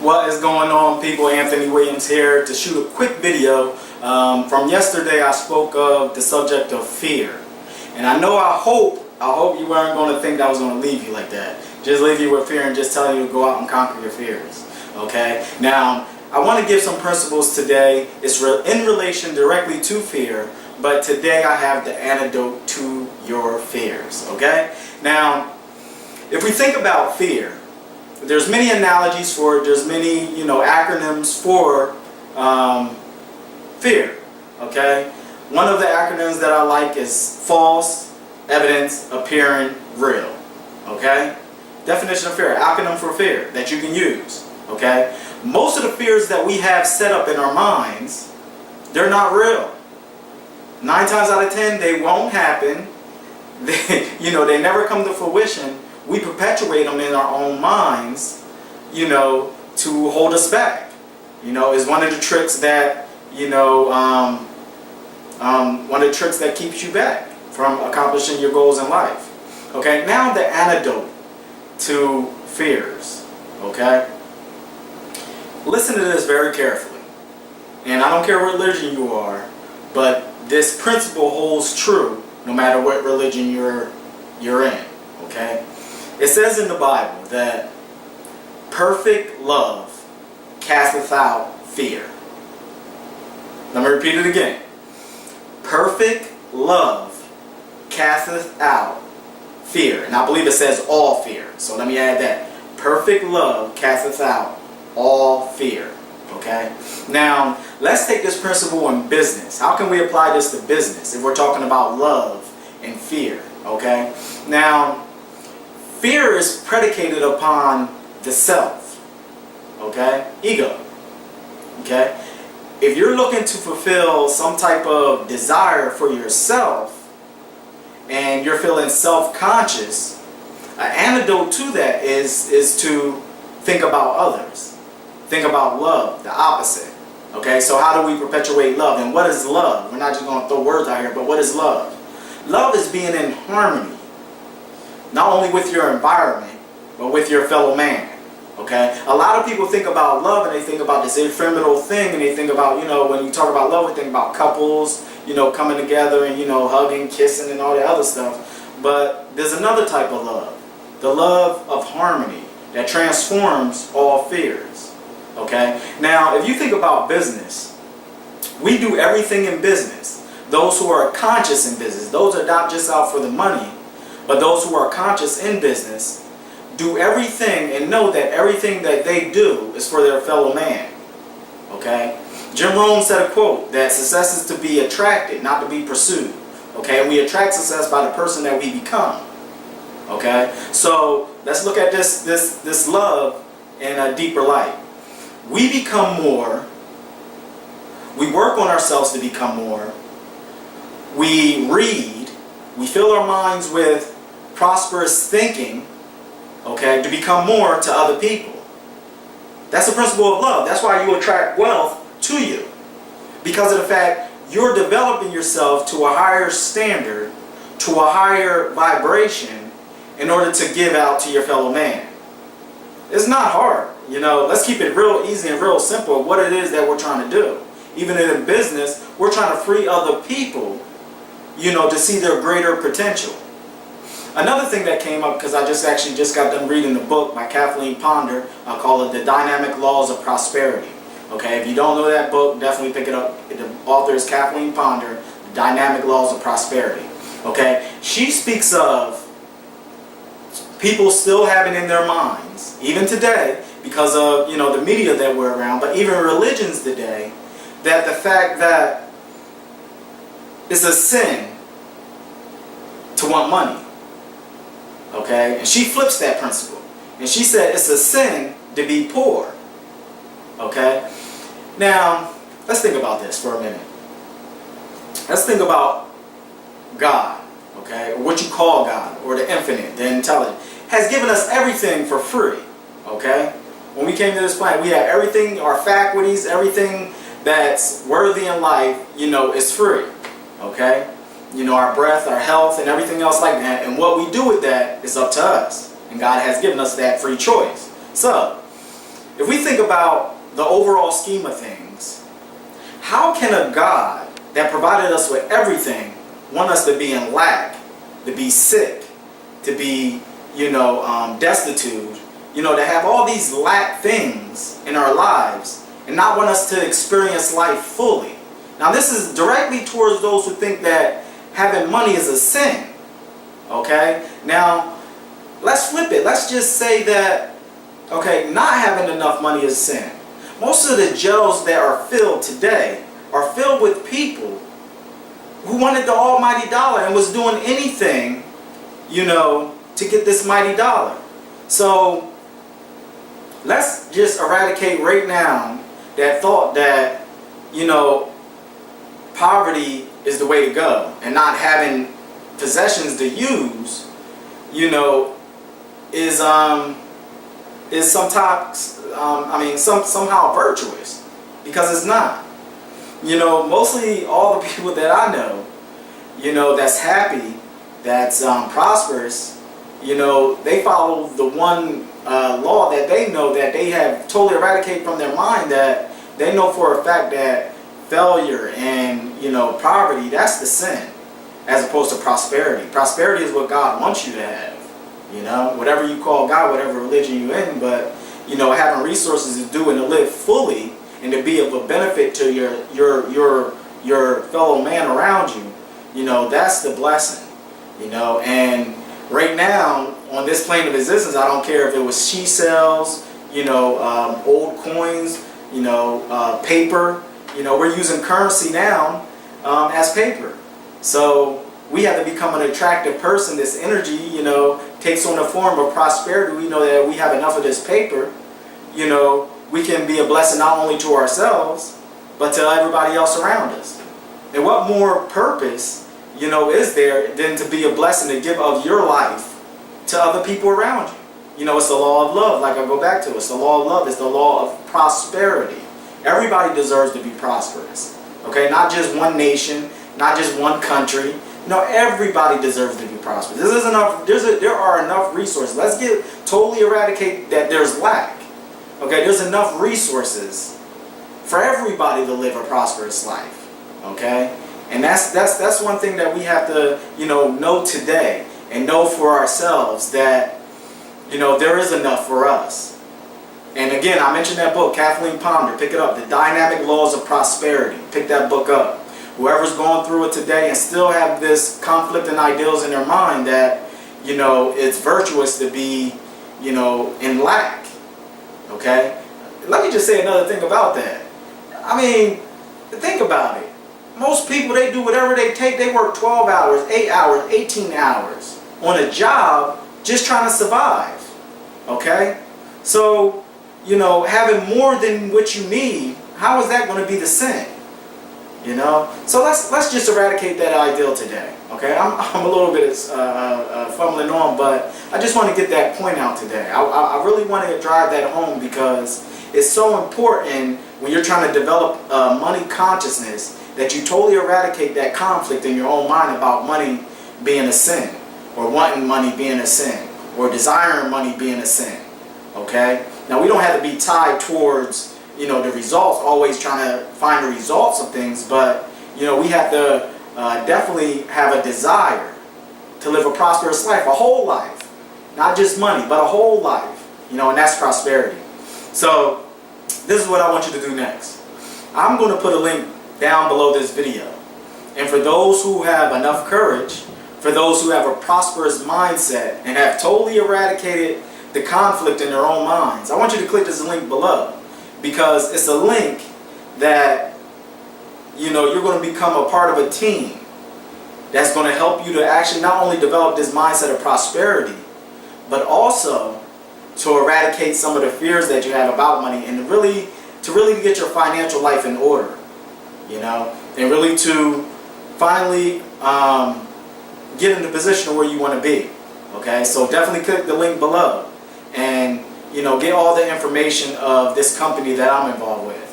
What is going on, people? Anthony Williams here to shoot a quick video. From yesterday I spoke of the subject of fear, and I hope you weren't going to think that I was going to leave you like that. Just leave you with fear and just tell you to go out and conquer your fears. Okay? Now, I want to give some principles today. It's in relation directly to fear, but today I have the antidote to your fears. Okay? Now, if we think about fear, there's many analogies for it. There's many, acronyms for fear. Okay? One of the acronyms that I like is false evidence appearing real. Okay? Definition of fear, acronym for fear that you can use. Okay? Most of the fears that we have set up in our minds, they're not real. 9 times out of 10, they won't happen. They never come to fruition. We perpetuate them in our own minds, to hold us back. Is one of the tricks that, one of the tricks that keeps you back from accomplishing your goals in life. Okay, now the antidote to fears. Okay, listen to this very carefully. And I don't care what religion you are, but this principle holds true no matter what religion you're in. Okay. It says in the Bible that perfect love casteth out fear. Let me repeat it again. Perfect love casteth out fear. And I believe it says all fear. So let me add that. Perfect love casteth out all fear. Okay? Now, let's take this principle in business. How can we apply this to business if we're talking about love and fear? Okay? Now, fear is predicated upon the self, okay? Ego, okay? If you're looking to fulfill some type of desire for yourself and you're feeling self-conscious, an antidote to that is to think about others. Think about love, the opposite, okay? So how do we perpetuate love? And what is love? We're not just going to throw words out here, but what is love? Love is being in harmony. Not only with your environment, but with your fellow man. Okay? A lot of people think about love and they think about this ephemeral thing, and they think about, when you talk about love, we think about couples, coming together and, hugging, kissing, and all that other stuff. But there's another type of love. The love of harmony that transforms all fears. Okay? Now, if you think about business, we do everything in business. Those who are conscious in business, those are not just out for the money, but those who are conscious in business do everything and know that everything that they do is for their fellow man. Okay? Jim Rohn said a quote that success is to be attracted, not to be pursued. Okay? And we attract success by the person that we become. Okay? So let's look at this love in a deeper light. We become more. We work on ourselves to become more. We read. We fill our minds with prosperous thinking, okay, to become more to other people. That's the principle of love. That's why you attract wealth to you. Because of the fact you're developing yourself to a higher standard, to a higher vibration, in order to give out to your fellow man. It's not hard. Let's keep it real easy and real simple what it is that we're trying to do. Even in business, we're trying to free other people, to see their greater potential. Another thing that came up, because I just got done reading the book by Kathleen Ponder, I call it The Dynamic Laws of Prosperity. Okay, if you don't know that book, definitely pick it up. The author is Kathleen Ponder, The Dynamic Laws of Prosperity. Okay, she speaks of people still having in their minds, even today, because of the media that we're around, but even religions today, that the fact that it's a sin to want money. Okay? And she flips that principle. And she said it's a sin to be poor. Okay? Now, let's think about this for a minute. Let's think about God. Okay? Or what you call God. Or the infinite, the intelligent. Has given us everything for free. Okay? When we came to this planet, we have everything, our faculties, everything that's worthy in life, is free. Okay? Our breath, our health, and everything else like that. And what we do with that is up to us. And God has given us that free choice. So, if we think about the overall scheme of things, how can a God that provided us with everything want us to be in lack, to be sick, to be, destitute, to have all these lack things in our lives and not want us to experience life fully? Now, this is directly towards those who think that having money is a sin. Okay? Now, let's flip it. Let's just say that, not having enough money is sin. Most of the jails that are filled today are filled with people who wanted the almighty dollar and was doing anything, to get this mighty dollar. So, let's just eradicate right now that thought that, poverty is the way to go, and not having possessions to use, is sometimes, somehow virtuous, because it's not. Mostly all the people that I know, that's happy, that's prosperous, they follow the one law that they know that they have totally eradicated from their mind, that they know for a fact that failure and, poverty, that's the sin, as opposed to prosperity. Prosperity is what God wants you to have, whatever you call God, whatever religion you're in, but, having resources to do and to live fully and to be of a benefit to your fellow man around you, that's the blessing, and right now, on this plane of existence, I don't care if it was she cells, old coins, paper, we're using currency now as paper. So we have to become an attractive person. This energy, takes on the form of prosperity. We know that if we have enough of this paper, we can be a blessing not only to ourselves, but to everybody else around us. And what more purpose, is there than to be a blessing, to give of your life to other people around you? It's the law of love, like I go back to. It's the law of love. It's the law of prosperity. Everybody deserves to be prosperous. Okay, not just one nation, not just one country. Everybody deserves to be prosperous. This is enough. There are enough resources. Let's totally eradicate that there's lack. Okay, there's enough resources for everybody to live a prosperous life. Okay, and that's one thing that we have to know today, and know for ourselves that there is enough for us. And again, I mentioned that book, Kathleen Ponder. Pick it up, The Dynamic Laws of Prosperity. Pick that book up. Whoever's going through it today and still have this conflicting ideals in their mind that it's virtuous to be in lack. Okay, let me just say another thing about that. Think about it. Most people, they do whatever they take. They work 12 hours, 8 hours, 18 hours on a job just trying to survive. Okay? So, having more than what you need, how is that going to be the sin? So let's just eradicate that ideal today. Okay? I'm a little bit fumbling on, but I just want to get that point out today. I really want to drive that home, because it's so important when you're trying to develop money consciousness that you totally eradicate that conflict in your own mind about money being a sin, or wanting money being a sin, or desiring money being a sin. Okay? Now, we don't have to be tied towards, the results, always trying to find the results of things, but, we have to definitely have a desire to live a prosperous life, a whole life. Not just money, but a whole life, and that's prosperity. So, this is what I want you to do next. I'm going to put a link down below this video. And for those who have enough courage, for those who have a prosperous mindset and have totally eradicated the conflict in their own minds, I want you to click this link below, because it's a link that you're going to become a part of a team that's going to help you to actually not only develop this mindset of prosperity, but also to eradicate some of the fears that you have about money, and to really get your financial life in order. And really to finally get in the position where you want to be. Okay, so definitely click the link below, and get all the information of this company that I'm involved with.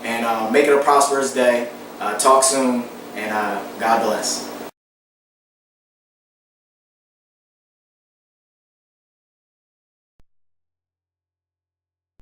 And make it a prosperous day. Talk soon, and God bless.